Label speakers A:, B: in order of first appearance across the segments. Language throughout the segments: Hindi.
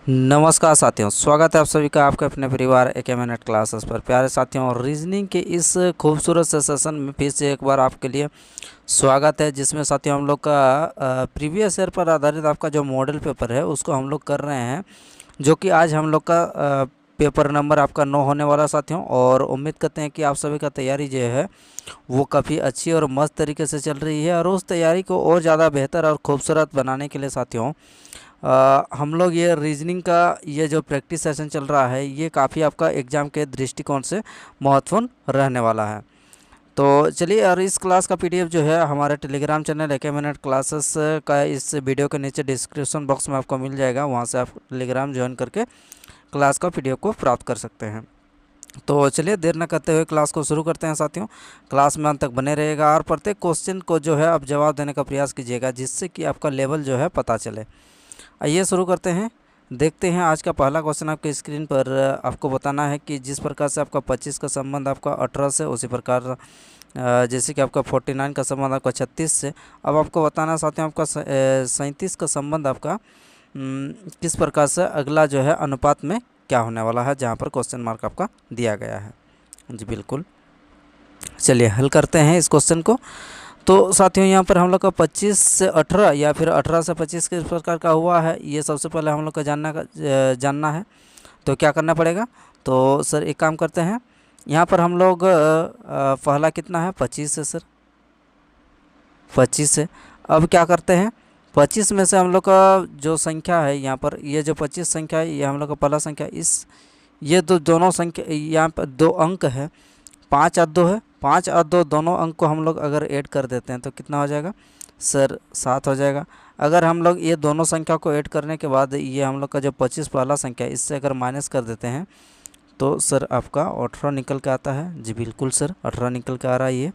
A: नमस्कार साथियों, स्वागत है आप सभी का आपके अपने परिवार एक मिनट क्लासेस पर। प्यारे साथियों, रीजनिंग के इस खूबसूरत से सेशन में फिर से एक बार आपके लिए स्वागत है, जिसमें साथियों हम लोग का प्रीवियस ईयर पर आधारित आपका जो मॉडल पेपर है उसको हम लोग कर रहे हैं, जो कि आज हम लोग का पेपर नंबर आपका 9 होने वाला साथियों। और उम्मीद करते हैं कि आप सभी का तैयारी जो है वो काफ़ी अच्छी और मस्त तरीके से चल रही है। और उस तैयारी को और ज़्यादा बेहतर और खूबसूरत बनाने के लिए साथियों हम लोग ये रीजनिंग का ये जो प्रैक्टिस सेशन चल रहा है ये काफ़ी आपका एग्ज़ाम के दृष्टिकोण से महत्वपूर्ण रहने वाला है। तो चलिए, और इस क्लास का पीडीएफ जो है हमारे टेलीग्राम चैनल एक मिनट क्लासेस का इस वीडियो के नीचे डिस्क्रिप्शन बॉक्स में आपको मिल जाएगा, वहाँ से आप टेलीग्राम ज्वाइन करके क्लास का पीडीएफ को प्राप्त कर सकते हैं। तो चलिए, देर न करते हुए क्लास को शुरू करते हैं साथियों। क्लास में अंत तक बने रहेगा और प्रत्येक क्वेश्चन को जो है आप जवाब देने का प्रयास कीजिएगा, जिससे कि आपका लेवल जो है पता चले। आइए शुरू करते हैं। देखते हैं आज का पहला क्वेश्चन आपके स्क्रीन पर। आपको बताना है कि जिस प्रकार से आपका 25 का संबंध आपका 18 से, उसी प्रकार जैसे कि आपका 49 का संबंध आपका 36 से। अब आपको बताना है साथियों आपका 37 का संबंध आपका किस प्रकार से अगला जो है अनुपात में क्या होने वाला है, जहाँ पर क्वेश्चन मार्क आपका दिया गया है। जी बिल्कुल, चलिए हल करते हैं इस क्वेश्चन को। तो साथियों यहाँ पर हम लोग का 25 से 18 या फिर 18 से 25 किस प्रकार का हुआ है, ये सबसे पहले हम लोग का जानना है। तो क्या करना पड़ेगा? तो सर एक काम करते हैं, यहाँ पर हम लोग पहला कितना है 25 से सर, 25 से। अब क्या करते हैं, 25 में से हम लोग का जो संख्या है यहाँ पर, ये जो 25 संख्या है ये हम लोग का पहला संख्या, इस ये दोनों संख्या यहाँ पर दो अंक है, 5 और 2 है। 5 और 2 दोनों अंक को हम लोग अगर ऐड कर देते हैं तो कितना हो जाएगा सर? 7 हो जाएगा। अगर हम लोग ये दोनों संख्या को ऐड करने के बाद ये हम लोग का जो 25 पहला संख्या है इससे अगर माइनस कर देते हैं तो सर आपका 18 निकल के आता है। जी बिल्कुल सर, 18 निकल के आ रहा है ये।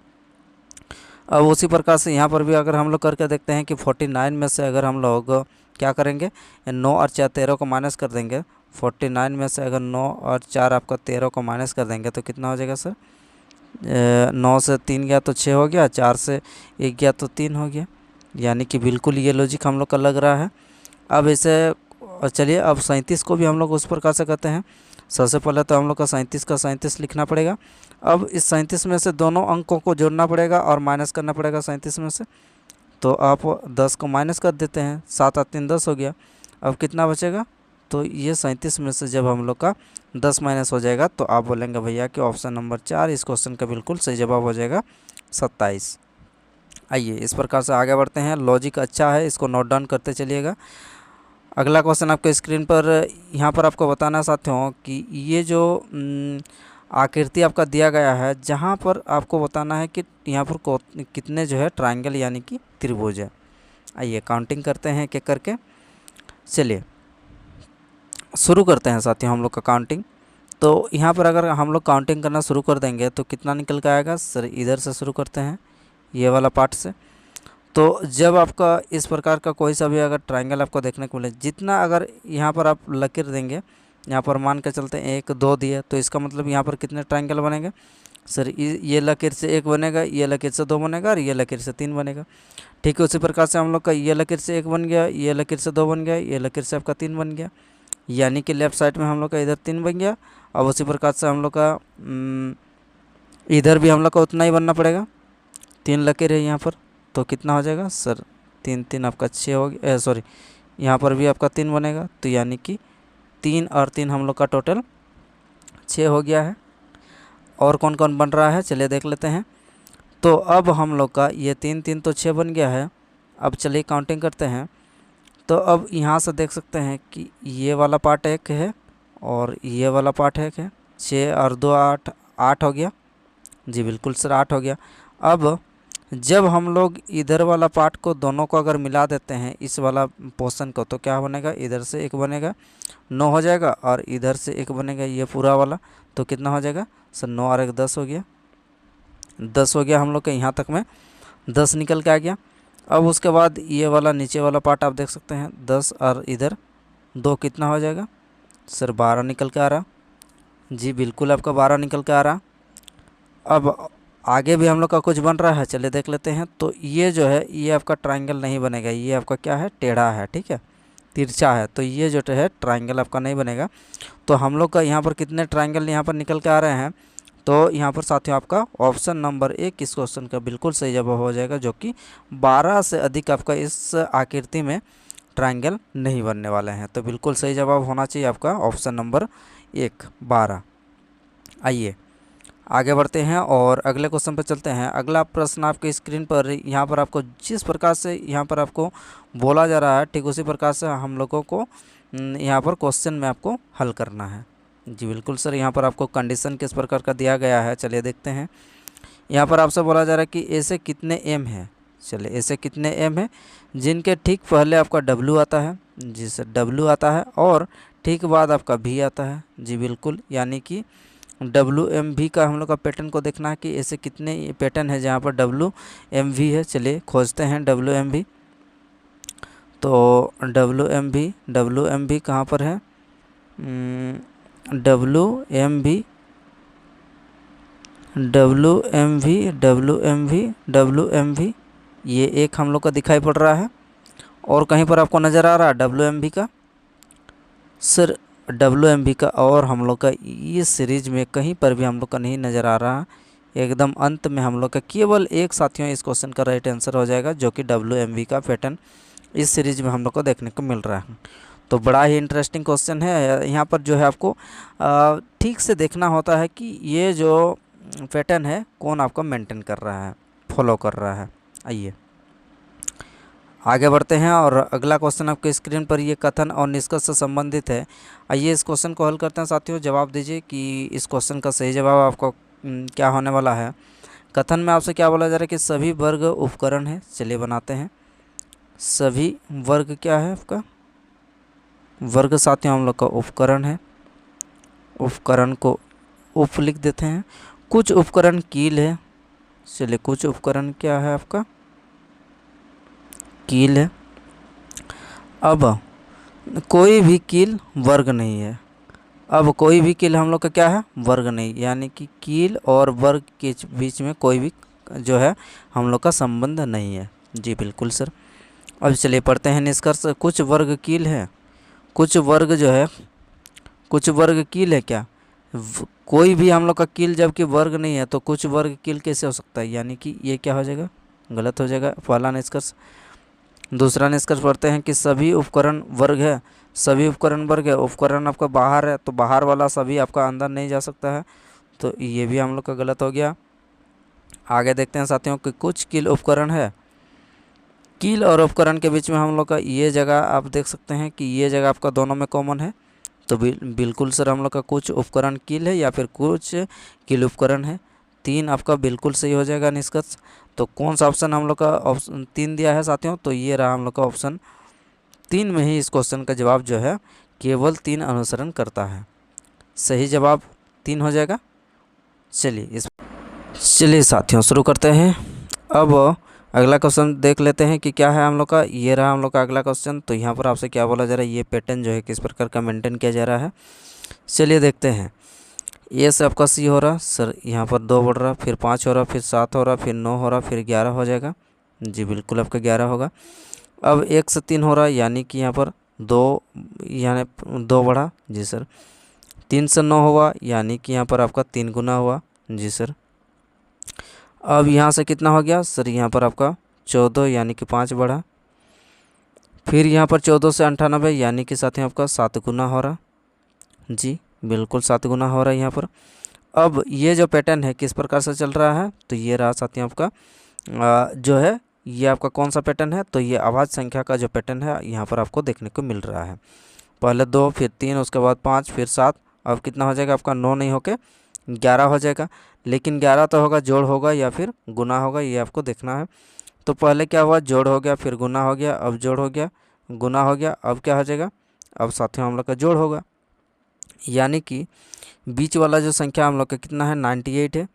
A: अब उसी प्रकार से यहाँ पर भी अगर हम लोग करके देखते हैं कि 49 में से अगर हम लोग क्या करेंगे, 9 और 4 13 को माइनस कर देंगे। 49 में से अगर 9 और 4 आपका 13 को माइनस कर देंगे तो कितना हो जाएगा सर? 9 से 3 गया तो 6 हो गया, 4 से 1 गया तो 3 हो गया। यानी कि बिल्कुल ये लॉजिक हम लोग का लग रहा है। अब इसे चलिए, अब 37 को भी हम लोग उस प्रकार से करते हैं। सबसे पहले तो हम लोग का 37 का 37 लिखना पड़ेगा। अब इस 37 में से दोनों अंकों को जोड़ना पड़ेगा और माइनस करना पड़ेगा 37 में से। तो आप 10 को माइनस कर देते हैं, 7 और 3 10 हो गया। अब कितना बचेगा? तो ये 37 में से जब हम लोग का 10 माइनस हो जाएगा तो आप बोलेंगे भैया कि ऑप्शन नंबर 4 इस क्वेश्चन का बिल्कुल सही जवाब हो जाएगा 27। आइए इस प्रकार से आगे बढ़ते हैं। लॉजिक अच्छा है, इसको नोट डाउन करते चलिएगा। अगला क्वेश्चन आपके स्क्रीन पर, यहाँ पर आपको बताना है साथियों कि ये जो आकृति आपका दिया गया है, जहाँ पर आपको बताना है कि यहाँ पर कितने जो है ट्रायंगल यानी कि त्रिभुज है। आइए काउंटिंग करते हैं एक एक करके। चलिए शुरू करते हैं साथियों हम लोग का काउंटिंग। तो यहाँ पर अगर हम लोग काउंटिंग करना शुरू कर देंगे तो कितना निकल के आएगा सर? इधर से शुरू करते हैं, ये वाला पार्ट से। तो जब आपका इस प्रकार का कोई सा भी अगर ट्रायंगल आपको देखने को मिले, जितना अगर यहाँ पर आप लकीर देंगे, यहाँ पर मान के चलते हैं 1 2 दिए, तो इसका मतलब यहाँ पर कितने ट्रायंगल बनेंगे सर? ये लकीर से 1 बनेगा, ये लकीर से 2 बनेगा और ये लकीर से 3 बनेगा। ठीक है, उसी प्रकार से हम लोग का ये लकीर से 1 बन गया, ये लकीर से 2 बन गया, ये लकीर से आपका 3 बन गया। यानी कि लेफ़्ट साइड में हम लोग का इधर 3 बन गया। अब उसी प्रकार से हम लोग का इधर भी हम लोग का उतना ही बनना पड़ेगा। 3 लकीर है यहाँ पर, तो कितना हो जाएगा सर? 3 3 आपका 6 हो गया, सॉरी यहाँ पर भी आपका 3 बनेगा। तो यानी कि 3 और 3 हम लोग का टोटल 6 हो गया है। और कौन कौन बन रहा है चलिए देख लेते हैं। तो अब हम लोग का ये 3 3 तो 6 बन गया है। अब चलिए काउंटिंग करते हैं। तो अब यहाँ से देख सकते हैं कि ये वाला पार्ट 1 है और ये वाला पार्ट 1 है। 6 और 2 8, 8 हो गया। जी बिल्कुल सर, 8 हो गया। अब जब हम लोग इधर वाला पार्ट को दोनों को अगर मिला देते हैं इस वाला पोर्शन को, तो क्या बनेगा? इधर से 1 बनेगा, 9 हो जाएगा, और इधर से 1 बनेगा ये पूरा वाला, तो कितना हो जाएगा सर? 9 और 1 10 हो गया। 10 हो गया हम लोग के, यहाँ तक में 10 निकल के आ गया। अब उसके बाद ये वाला नीचे वाला पार्ट आप देख सकते हैं, 10 और इधर 2 कितना हो जाएगा सर? 12 निकल के आ रहा। जी बिल्कुल आपका 12 निकल के आ रहा। अब आगे भी हम लोग का कुछ बन रहा है, चलिए देख लेते हैं। तो ये जो है ये आपका ट्रायंगल नहीं बनेगा, ये आपका क्या है? टेढ़ा है। ठीक है, तिरछा है, तो ये जो है ट्राइंगल आपका नहीं बनेगा। तो हम लोग का यहाँ पर कितने ट्राइंगल यहाँ पर निकल के आ रहे हैं, तो यहाँ पर साथियों आपका ऑप्शन नंबर 1 इस क्वेश्चन का बिल्कुल सही जवाब हो जाएगा, जो कि 12 से अधिक आपका इस आकृति में ट्राइंगल नहीं बनने वाले हैं। तो बिल्कुल सही जवाब होना चाहिए आपका ऑप्शन नंबर 1 12। आइए आगे बढ़ते हैं और अगले क्वेश्चन पर चलते हैं। अगला प्रश्न आपके स्क्रीन पर यहाँ पर आपको जिस प्रकार से यहाँ पर आपको बोला जा रहा है, ठीक उसी प्रकार से हम लोगों को यहाँ पर क्वेश्चन में आपको हल करना है। जी बिल्कुल सर, यहाँ पर आपको कंडीशन किस प्रकार का दिया गया है, चलिए देखते हैं। यहाँ पर आपसे बोला जा रहा है कि ए से कितने एम है। चलिए ए से कितने एम है, जिनके ठीक पहले आपका डब्ल्यू आता है। जी सर, डब्ल्यू आता है और ठीक बाद आपका भी आता है। जी बिल्कुल, यानी कि डब्ल्यू एम भी का हम लोग का पैटर्न को देखना है कि ऐसे कितने पैटर्न है जहाँ पर डब्ल्यू एम भी है। चलिए खोजते हैं डब्ल्यू एम भी। तो डब्ल्यू एम भी कहाँ पर है, डब्ल्यू एम भी ये एक हम लोग का दिखाई पड़ रहा है। और कहीं पर आपको नज़र आ रहा है डब्ल्यू एम भी का सर, डब्ल्यू एम भी का और हम लोग का इस सीरीज में कहीं पर भी हम लोग का नहीं नज़र आ रहा। एकदम अंत में हम लोग का केवल एक साथियों इस क्वेश्चन का राइट आंसर हो जाएगा, जो कि डब्ल्यू एम भी का पैटर्न इस सीरीज में हम लोग को देखने को मिल रहा है। तो बड़ा ही इंटरेस्टिंग क्वेश्चन है। यहाँ पर जो है आपको ठीक से देखना होता है कि ये जो पैटर्न है कौन आपको मेंटेन कर रहा है, फॉलो कर रहा है। आइए आगे बढ़ते हैं और अगला क्वेश्चन आपके स्क्रीन पर ये कथन और निष्कर्ष से संबंधित है। आइए इस क्वेश्चन को हल करते हैं साथियों। जवाब दीजिए कि इस क्वेश्चन का सही जवाब आपको क्या होने वाला है। कथन में आपसे क्या बोला जा रहा है कि सभी वर्ग उपकरण है। चलिए बनाते हैं। सभी वर्ग क्या है आपका, वर्ग साथियों हम लोग का उपकरण है। उपकरण को उप लिख देते हैं। कुछ उपकरण कील है। चलिए कुछ उपकरण क्या है आपका, कील है। अब कोई भी कील वर्ग नहीं है। अब कोई भी कील हम लोग का क्या है, वर्ग नहीं, यानी कि कील और वर्ग के बीच में कोई भी जो है हम लोग का संबंध नहीं है। जी बिल्कुल सर। अब चलिए पढ़ते हैं निष्कर्ष। कुछ वर्ग कील है, कुछ वर्ग जो है, कुछ वर्ग कील है क्या, कोई भी हम लोग का कील जबकि वर्ग नहीं है, तो कुछ वर्ग कील कैसे हो सकता है, यानी कि ये क्या हो जाएगा, गलत हो जाएगा पहला निष्कर्ष। दूसरा निष्कर्ष पढ़ते हैं कि सभी उपकरण वर्ग है। सभी उपकरण वर्ग है, उपकरण आपका बाहर है तो बाहर वाला सभी आपका अंदर नहीं जा सकता है, तो ये भी हम लोग का गलत हो गया। आगे देखते हैं साथियों कि कुछ कील उपकरण है। कील और उपकरण के बीच में हम लोग का ये जगह आप देख सकते हैं कि ये जगह आपका दोनों में कॉमन है, तो बिल्कुल सर हम लोग का कुछ उपकरण कील है या फिर कुछ कील उपकरण है। 3 आपका बिल्कुल सही हो जाएगा निष्कर्ष। तो कौन सा ऑप्शन हम लोग का ऑप्शन 3 दिया है साथियों, तो ये रहा हम लोग का ऑप्शन 3 में ही इस क्वेश्चन का जवाब जो है केवल 3 अनुसरण करता है। सही जवाब 3 हो जाएगा। चलिए साथियों शुरू करते हैं। अब अगला क्वेश्चन देख लेते हैं कि क्या है हम लोग का। ये रहा हम लोग का अगला क्वेश्चन। तो यहाँ पर आपसे क्या बोला जा रहा है, ये पैटर्न जो है किस प्रकार का मेंटेन किया जा रहा है। चलिए देखते हैं। ए से आपका सी हो रहा सर, यहाँ पर 2 बढ़ रहा, फिर 5 हो रहा, फिर 7 हो रहा, फिर 9 हो रहा, फिर 11 हो जाएगा। जी बिल्कुल आपका 11 होगा। अब 1 से 3 हो रहा है, यानी कि यहाँ पर 2, यानी 2 बढ़ा। जी सर। 3 से 9 हुआ, यानी कि यहाँ पर आपका 3 गुना हुआ। जी सर। अब यहाँ से कितना हो गया सर, यहाँ पर आपका 14, यानी कि 5 बढ़ा। फिर यहाँ पर 14 से 98, यानी कि साथ ही आपका 7 गुना हो रहा। जी बिल्कुल 7 गुना हो रहा है यहाँ पर। अब ये जो पैटर्न है किस प्रकार से चल रहा है, तो ये रहा साथियों आपका जो है ये आपका कौन सा पैटर्न है, तो ये अभाज्य संख्या का जो पैटर्न है यहाँ पर आपको देखने को मिल रहा है। पहले 2, फिर 3, उसके बाद 5, फिर 7। अब कितना हो जाएगा आपका, 9 नहीं होके 11 हो जाएगा। लेकिन 11 तो होगा, जोड़ होगा या फिर गुना होगा, ये आपको देखना है। तो पहले क्या हुआ, जोड़ हो गया, फिर गुना हो गया, अब जोड़ हो गया, गुना हो गया, अब क्या हो जाएगा, अब साथियों हम लोग का जोड़ होगा। यानी कि बीच वाला जो संख्या हम लोग का कितना है, 98 है।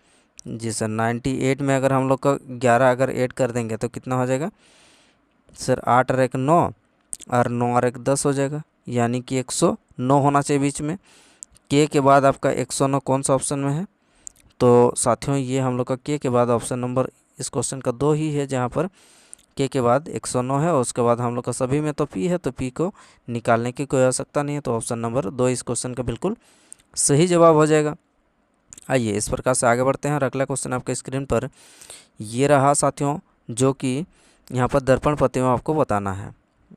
A: जी सर। 98 में अगर हम लोग का 11 अगर ऐड कर देंगे तो कितना हो जाएगा सर, 8 और 1 9, और 9 और 1 10 हो जाएगा, यानी कि 109 होना चाहिए बीच में। के बाद आपका 109 कौन सा ऑप्शन में है, तो साथियों ये हम लोग का के बाद ऑप्शन नंबर इस क्वेश्चन का 2 ही है, जहाँ पर के बाद 109 है और उसके बाद हम लोग का सभी में तो पी है, तो पी को निकालने की कोई आवश्यकता नहीं है। तो ऑप्शन नंबर 2 इस क्वेश्चन का बिल्कुल सही जवाब हो जाएगा। आइए इस प्रकार से आगे बढ़ते हैं और अगला क्वेश्चन आपके स्क्रीन पर ये रहा साथियों, जो कि यहाँ पर दर्पण प्रतिबिंब आपको बताना है।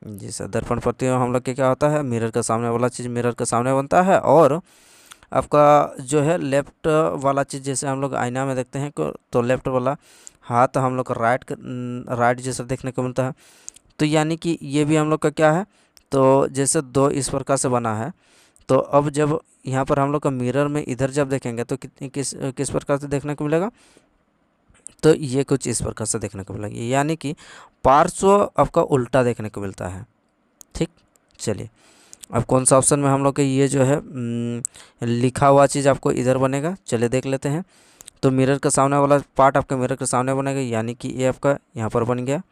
A: जी सर, दर्पण प्रतिबिंब हम लोग के क्या होता है, मिरर का सामने वाला चीज़ मिरर के सामने बनता है, और आपका जो है लेफ्ट वाला चीज़ जैसे हम लोग आईना में देखते हैं तो लेफ्ट वाला हाथ हम लोग का राइट जैसा देखने को मिलता है। तो यानी कि ये भी हम लोग का क्या है, तो जैसे दो इस प्रकार से बना है। तो अब जब यहाँ पर हम लोग का मिरर में इधर जब देखेंगे तो किस प्रकार से देखने को मिलेगा, तो ये कुछ इस प्रकार से देखने को मिलेगा, यानी कि पार्श्व आपका उल्टा देखने को मिलता है। ठीक, चलिए अब कौन सा ऑप्शन में हम लोग के ये जो है लिखा हुआ चीज़ आपको इधर बनेगा, चलिए देख लेते हैं। तो मिरर के सामने वाला पार्ट आपके मिरर के सामने बनेगा, यानी कि ए आपका यहाँ पर बन गया।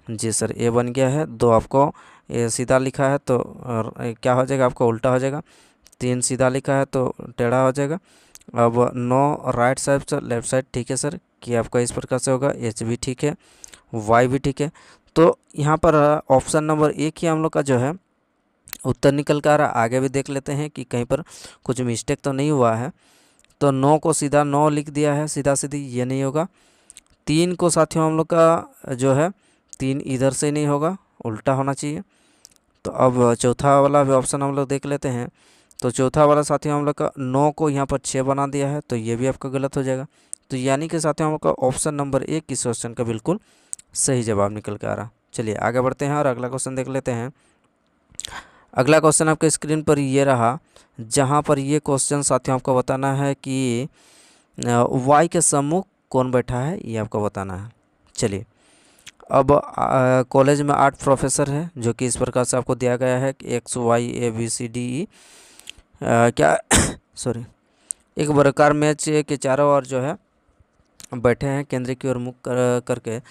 A: जी सर, ए बन गया है। 2 आपको ए सीधा लिखा है तो क्या हो जाएगा, आपका उल्टा हो जाएगा। 3 सीधा लिखा है तो टेढ़ा हो जाएगा। अब 9 राइट साइड से लेफ्ट साइड, ठीक है सर, कि आपका इस प्रकार से होगा। एच भी ठीक है, वाई भी ठीक है। तो यहाँ पर ऑप्शन नंबर 1 ही हम लोग का जो है उत्तर निकल कर आ रहा। आगे भी देख लेते हैं कि कहीं पर कुछ मिस्टेक तो नहीं हुआ है। तो 9 को सीधा 9 लिख दिया है, सीधा सीधी, ये नहीं होगा। 3 को साथियों हम लोग का जो है 3 इधर से नहीं होगा, उल्टा होना चाहिए। तो अब चौथा वाला भी ऑप्शन हम लोग देख लेते हैं। तो चौथा वाला साथियों हम लोग का 9 को यहाँ पर 6 बना दिया है, तो ये भी आपका गलत हो जाएगा। तो यानी कि साथियों हम लोग का ऑप्शन नंबर 1 इस क्वेश्चन का बिल्कुल सही जवाब निकल के आ रहा। चलिए आगे बढ़ते हैं और अगला क्वेश्चन देख लेते हैं। अगला क्वेश्चन आपके स्क्रीन पर ये रहा, जहाँ पर ये क्वेश्चन साथियों आपको बताना है कि वाई के सम्मुख कौन बैठा है, ये आपको बताना है। चलिए अब कॉलेज में 8 प्रोफेसर है, जो कि इस प्रकार से आपको दिया गया है कि X Y A B C D E क्या सॉरी, एक वर्गाकार मैच के चारों ओर जो है बैठे हैं केंद्र की ओर मुख करके,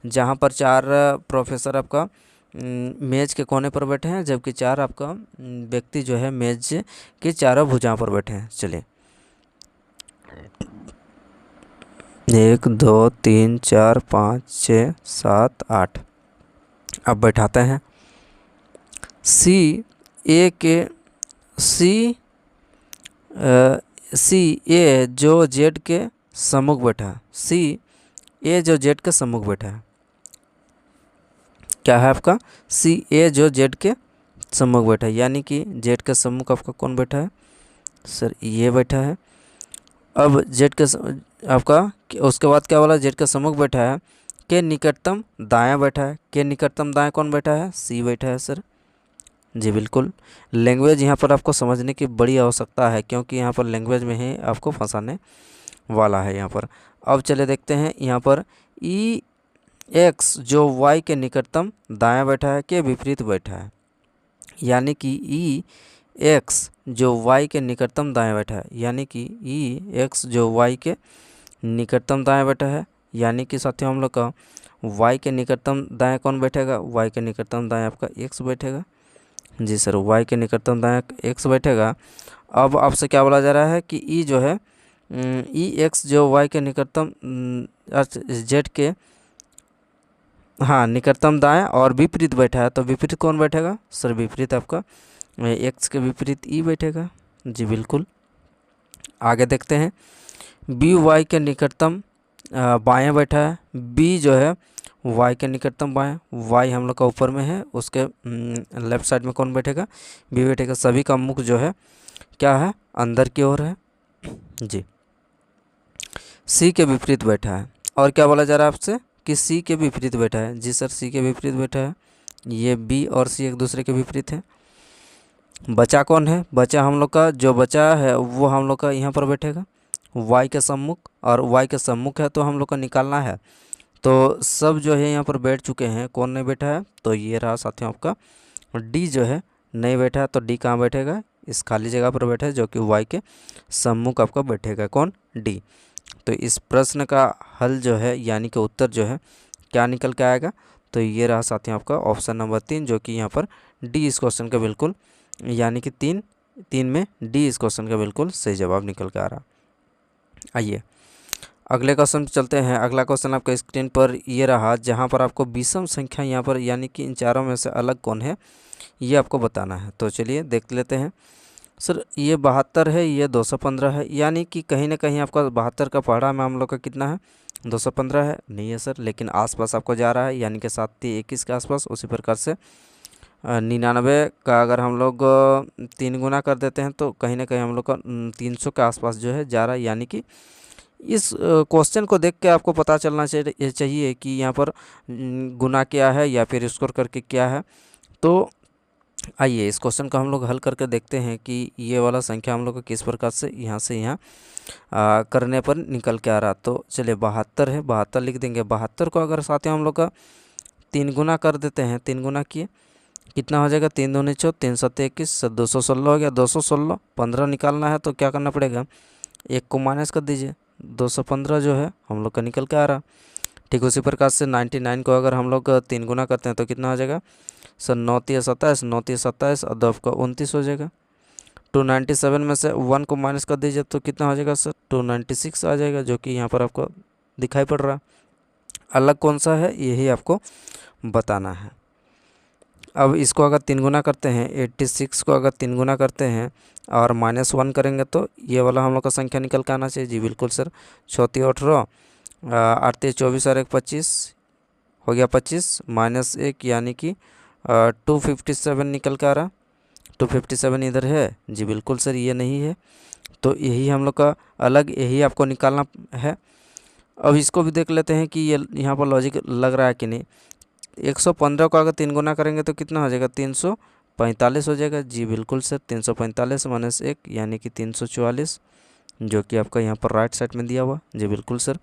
A: जहाँ पर 4 प्रोफेसर आपका मेज के कोने पर बैठे हैं, जबकि 4 आपका व्यक्ति जो है मेज के चारों भुजाओं पर बैठे हैं। चलिए 1 2 3 4 5 6 7 8 अब बैठाते हैं। सी ए के सी ए जो जेड के सम्मुख बैठा है, सी ए जो जेड के सम्मुख बैठा है, क्या है आपका, सी ए जो जेड के सम्मुख बैठा है, यानी कि जेड के सम्मुख आपका कौन बैठा है सर, ये बैठा है। अब जेड के आपका उसके बाद क्या बोला, जेड के सम्मुख बैठा है, के निकटतम दायां बैठा है, के निकटतम दायां कौन बैठा है, सी बैठा है सर। जी बिल्कुल, लैंग्वेज यहाँ पर आपको समझने की बड़ी आवश्यकता है, क्योंकि यहाँ पर लैंग्वेज में ही आपको फंसाने वाला है यहाँ पर। अब चले देखते हैं यहाँ पर ई एक्स जो वाई के निकटतम दायां बैठा है, के विपरीत बैठा है, यानी कि ई एक्स जो वाई के निकटतम दाएं बैठा है, यानी कि ई एक्स जो वाई के निकटतम दाएं बैठा है, यानी कि साथियों हम लोग का वाई के निकटतम दाएं कौन बैठेगा, वाई के निकटतम दाएं आपका एक्स बैठेगा। जी सर, वाई के निकटतम दाएं एक्स बैठेगा। अब आपसे क्या बोला जा रहा है कि ई जो है ई एक्स जो वाई के निकटतम जेड के हाँ निकटतम दाएं और विपरीत बैठा है, तो विपरीत कौन बैठेगा सर, विपरीत आपका एक्स के विपरीत ई बैठेगा। जी बिल्कुल, आगे देखते हैं। बी वाई के निकटतम बाएं बैठा है, बी जो है वाई के निकटतम बाएं, वाई हम लोग का ऊपर में है, उसके लेफ्ट साइड में कौन बैठेगा, बी बैठेगा। सभी का मुख जो है क्या है, अंदर की ओर है। जी, सी के विपरीत बैठा है। और क्या बोला जा रहा है आपसे कि सी के विपरीत बैठा है। जी सर, सी के विपरीत बैठा है, ये बी और सी एक दूसरे के विपरीत है। बचा कौन है, बचा हम लोग का जो बचा है वो हम लोग का यहाँ पर बैठेगा वाई के सम्मुख, और वाई के सम्मुख है तो हम लोग का निकालना है। तो सब जो है यहाँ पर बैठ चुके हैं, कौन नहीं बैठा है, तो ये रहा साथियों आपका डी जो है नहीं बैठा है। तो डी कहाँ बैठेगा, इस खाली जगह पर बैठा है, जो कि वाई के सम्मुख आपका बैठेगा कौन, डी। तो इस प्रश्न का हल जो है यानी कि उत्तर जो है क्या निकल के आएगा, तो ये रहा साथियों आपका ऑप्शन नंबर 3, जो कि यहाँ पर डी इस क्वेश्चन का बिल्कुल यानी कि 3 में डी इस क्वेश्चन का बिल्कुल सही जवाब निकल के आ रहा। आइए अगले क्वेश्चन पे चलते हैं। अगला क्वेश्चन आपके स्क्रीन पर ये रहा, जहाँ पर आपको विषम संख्या यहाँ पर यानी कि इन चारों में से अलग कौन है ये आपको बताना है। तो चलिए देख लेते हैं। सर ये 72 है, ये 215 है, यानी कि कहीं ना कहीं आपका 72 का पहाड़ा में हम लोग का कितना है 215 है, नहीं है सर, लेकिन आसपास आपको जा रहा है यानी कि 7×3=21 के आसपास। उसी प्रकार से 99 का अगर हम लोग 3 गुना कर देते हैं तो कहीं ना कहीं हम लोग का 300 के आसपास जो है जा रहा है। यानी कि इस क्वेश्चन को देख के आपको पता चलना चाहिए कि यहाँ पर गुना क्या है या फिर स्कोर करके क्या है। तो आइए इस क्वेश्चन को हम लोग हल करके देखते हैं कि ये वाला संख्या हम लोग को किस प्रकार से यहाँ करने पर निकल के आ रहा। तो चलिए 72 है, 72 लिख देंगे। 72 को अगर साथियों हम लोग का 3 गुना कर देते हैं, 3 गुना किए कितना हो जाएगा 3 दूनी 4, 3 7 21, 216 हो गया। 216 15 निकालना है तो क्या करना पड़ेगा, एक को माइनस कर दीजिए, 215 जो है हम लोग का निकल के आ रहा। ठीक उसी प्रकार से 99 को अगर हम लोग 3 गुना करते हैं तो कितना हो जाएगा सर 9×3=27, 9×3=27 और 2 आपका 29 हो जाएगा। 297 में से 1 को माइनस कर दीजिए तो कितना हो जाएगा सर 296 आ जाएगा, जो कि यहाँ पर आपको दिखाई पड़ रहा है। अलग कौन सा है यही आपको बताना है। अब इसको अगर 3 गुना करते हैं, 86 को अगर 3 गुना करते हैं और -1 करेंगे तो ये वाला हम लोग का संख्या निकल के आना चाहिए। जी बिल्कुल सर। 34 18 8×3=24 और 1 25 हो गया 25 -1 यानी कि 257 निकल के आ रहा। 257 इधर है, जी बिल्कुल सर ये नहीं है, तो यही हम लोग का अलग यही आपको निकालना है। अब इसको भी देख लेते हैं कि ये यहाँ पर लॉजिक लग रहा है कि नहीं। 115 को अगर 3 गुना करेंगे तो कितना हो जाएगा 345 हो जाएगा। जी बिल्कुल सर 345 -1 यानी कि 344, जो कि आपका यहाँ पर राइट साइड में दिया हुआ। जी बिल्कुल सर।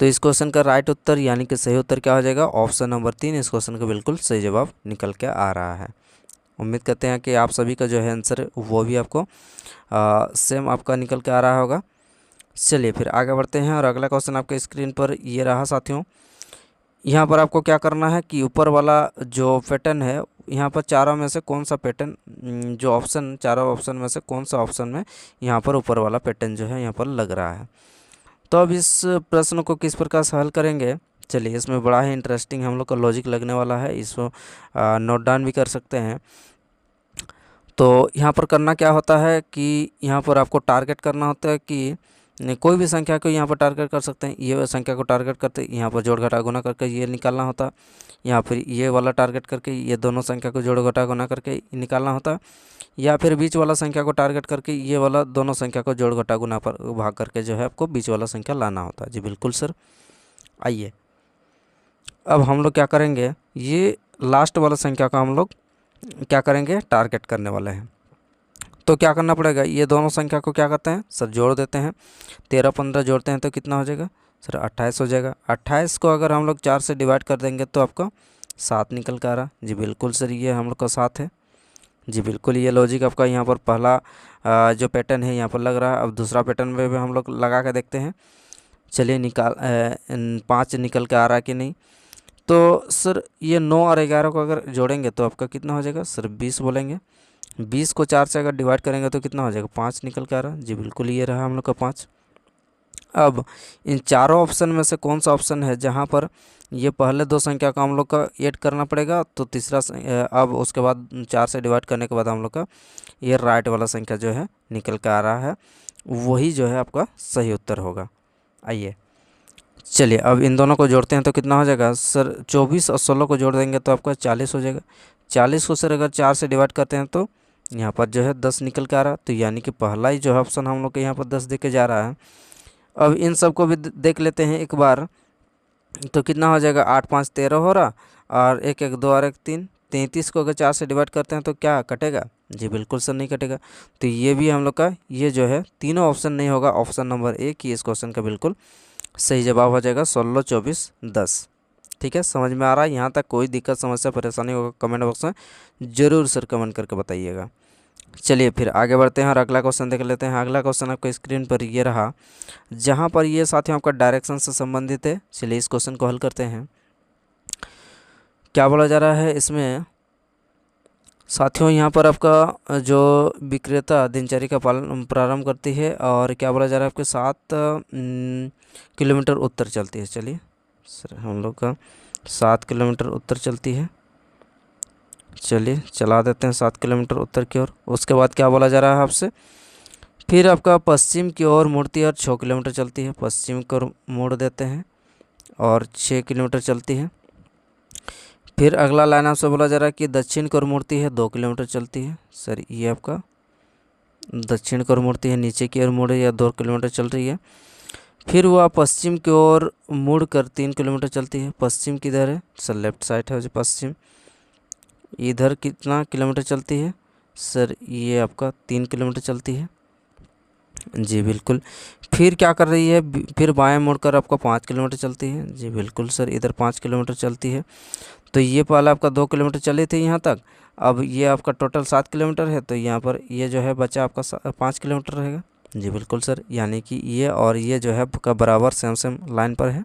A: तो इस क्वेश्चन का राइट उत्तर यानी कि सही उत्तर क्या हो जाएगा, ऑप्शन नंबर 3 इस क्वेश्चन का बिल्कुल सही जवाब निकल के आ रहा है। उम्मीद करते हैं कि आप सभी का जो है आंसर वो भी आपको सेम आपका निकल के आ रहा होगा। चलिए फिर आगे बढ़ते हैं और अगला क्वेश्चन आपके स्क्रीन पर ये रहा साथियों। यहाँ पर आपको क्या करना है कि ऊपर वाला जो पैटर्न है, यहाँ पर चारों में से कौन सा पैटर्न जो ऑप्शन चारों ऑप्शन में से कौन सा ऑप्शन में यहाँ पर ऊपर वाला पैटर्न जो है यहाँ पर लग रहा है। तो अब इस प्रश्न को किस प्रकार से हल करेंगे, चलिए इसमें बड़ा ही इंटरेस्टिंग हम लोग का लॉजिक लगने वाला है, इसको नोट डाउन भी कर सकते हैं। तो यहाँ पर करना क्या होता है कि यहाँ पर आपको टारगेट करना होता है कि कोई भी संख्या को यहाँ पर टारगेट कर सकते हैं। ये संख्या को टारगेट करते यहाँ पर जोड़ घटा गुना करके ये निकालना होता, या फिर ये वाला टारगेट करके ये दोनों संख्या को जोड़ घटा गुना करके निकालना होता, या फिर बीच वाला संख्या को टारगेट करके ये वाला दोनों संख्या को जोड़ घटा गुना पर भाग करके जो है आपको बीच वाला संख्या लाना होता है। जी बिल्कुल सर। आइए अब हम लोग क्या करेंगे, ये लास्ट वाला संख्या का हम लोग क्या करेंगे टारगेट करने वाले हैं। तो क्या करना पड़ेगा, ये दोनों संख्या को क्या करते हैं सर जोड़ देते हैं। 13 15 जोड़ते हैं तो कितना हो जाएगा सर 28 हो जाएगा। 28 को अगर हम लोग 4 से डिवाइड कर देंगे तो आपका 7 निकल कर आ रहा। जी बिल्कुल सर ये हम लोग का 7 है। जी बिल्कुल ये लॉजिक आपका यहाँ पर पहला जो पैटर्न है यहाँ पर लग रहा है। अब दूसरा पैटर्न में भी हम लोग लगा के देखते हैं। चलिए 5 निकल के आ रहा है कि नहीं। तो सर ये 9 और 11 को अगर जोड़ेंगे तो आपका कितना हो जाएगा सर 20 बोलेंगे। 20 को 4 से अगर डिवाइड करेंगे तो कितना हो जाएगा 5 निकल के आ रहा। जी बिल्कुल ये रहा हम लोग का 5। अब इन चारों ऑप्शन में से कौन सा ऑप्शन है जहाँ पर ये पहले दो संख्या का हम लोग का ऐड करना पड़ेगा, तो तीसरा अब उसके बाद 4 से डिवाइड करने के बाद हम लोग का ये राइट वाला संख्या जो है निकल के आ रहा है, वही जो है आपका सही उत्तर होगा। आइए चलिए अब इन दोनों को जोड़ते हैं तो कितना हो जाएगा सर 24 और 16 को जोड़ देंगे तो आपका 40 हो जाएगा। 40 को सर अगर 4 से डिवाइड करते हैं तो यहाँ पर जो है 10 निकल के आ रहा, तो यानी कि पहला ही जो है ऑप्शन हम लोग के यहाँ पर 10 देके जा रहा है। अब इन सब को भी देख लेते हैं एक बार, तो कितना हो जाएगा 8 5 13 हो रहा, और 1 1 2 और 1 3, 33 को अगर 4 से डिवाइड करते हैं तो क्या कटेगा। जी बिल्कुल सर नहीं कटेगा। तो ये भी हम लोग का ये जो है तीनों ऑप्शन नहीं होगा, ऑप्शन नंबर 1 ही इस क्वेश्चन का बिल्कुल सही जवाब हो जाएगा 16 24 10। ठीक है, समझ में आ रहा है। यहाँ तक कोई दिक्कत समस्या परेशानी होगा कमेंट बॉक्स में ज़रूर सर कमेंट करके बताइएगा। चलिए फिर आगे बढ़ते हैं और अगला क्वेश्चन देख लेते हैं। अगला क्वेश्चन आपके स्क्रीन पर ये रहा, जहाँ पर ये साथियों आपका डायरेक्शन से संबंधित है। चलिए इस क्वेश्चन को हल करते हैं। क्या बोला जा रहा है इसमें साथियों यहाँ पर आपका जो विक्रेता दिनचर्या का पालन प्रारंभ करती है और क्या बोला जा रहा है आपके 7 किलोमीटर उत्तर चलती है। चलिए सर हम लोग का 7 किलोमीटर उत्तर चलती है। चलिए चला देते हैं 7 किलोमीटर उत्तर की ओर। उसके बाद क्या बोला जा रहा है आपसे, फिर आपका पश्चिम की ओर मुड़ती है और 6 किलोमीटर चलती है। पश्चिम की ओर मोड़ देते हैं और 6 किलोमीटर चलती है। फिर अगला लाइन आपसे बोला जा रहा है कि दक्षिण की ओर मुड़ती है, 2 किलोमीटर चलती है। सर ये आपका दक्षिण की ओर मुड़ती है, नीचे की ओर मुड़े या 2 किलोमीटर चल रही है। फिर वह पश्चिम की ओर मुड़ कर 3 किलोमीटर चलती है। पश्चिम किधर है सर, लेफ्ट साइड है जो पश्चिम। इधर कितना किलोमीटर चलती है सर, ये आपका 3 किलोमीटर चलती है। जी बिल्कुल। फिर क्या कर रही है, फिर बाएं मुड़कर आपका 5 किलोमीटर चलती है। जी बिल्कुल सर, इधर 5 किलोमीटर चलती है। तो ये पहले आपका 2 किलोमीटर चले थे यहाँ तक, अब ये आपका टोटल 7 किलोमीटर है, तो यहाँ पर ये जो है बचा आपका 5 किलोमीटर रहेगा। जी बिल्कुल सर, यानी कि ये और ये जो है का बराबर सेम सेम लाइन पर है।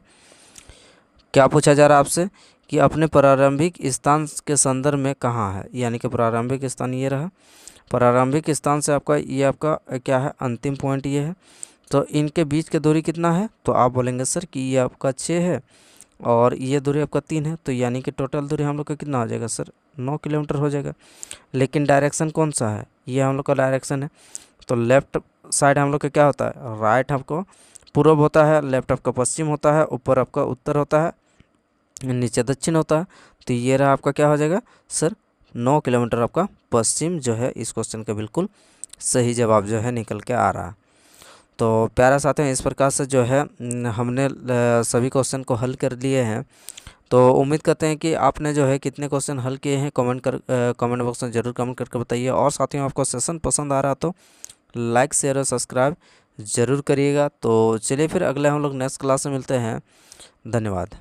A: क्या पूछा जा रहा है आपसे कि अपने प्रारंभिक स्थान के संदर्भ में कहाँ है, यानी कि प्रारंभिक स्थान ये रहा। प्रारंभिक स्थान से आपका ये आपका क्या है, अंतिम पॉइंट ये है। तो इनके बीच की दूरी कितना है, तो आप बोलेंगे सर कि ये आपका 6 है और ये दूरी आपका 3 है, तो यानी कि टोटल दूरी हम लोग का कितना हो जाएगा सर, 9 किलोमीटर हो जाएगा। लेकिन डायरेक्शन कौन सा है, ये हम लोग का डायरेक्शन है। तो लेफ़्ट साइड हम लोग का क्या होता है, राइट आपको पूर्व होता है, लेफ्ट आपका पश्चिम होता है, ऊपर आपका उत्तर होता है, नीचे दक्षिण होता है। तो ये रहा आपका क्या हो जाएगा सर, 9 किलोमीटर आपका पश्चिम जो है इस क्वेश्चन का बिल्कुल सही जवाब जो है निकल के आ रहा है। तो प्यारा साथियों, इस प्रकार से जो है हमने सभी क्वेश्चन को हल कर लिए हैं। तो उम्मीद करते हैं कि आपने जो है कितने क्वेश्चन हल किए हैं कमेंट बॉक्स में ज़रूर कमेंट करके बताइए। और साथियों आपको सेशन पसंद आ रहा तो लाइक शेयर और सब्सक्राइब ज़रूर करिएगा। तो चलिए फिर अगले हम लोग नेक्स्ट क्लास में मिलते हैं। धन्यवाद।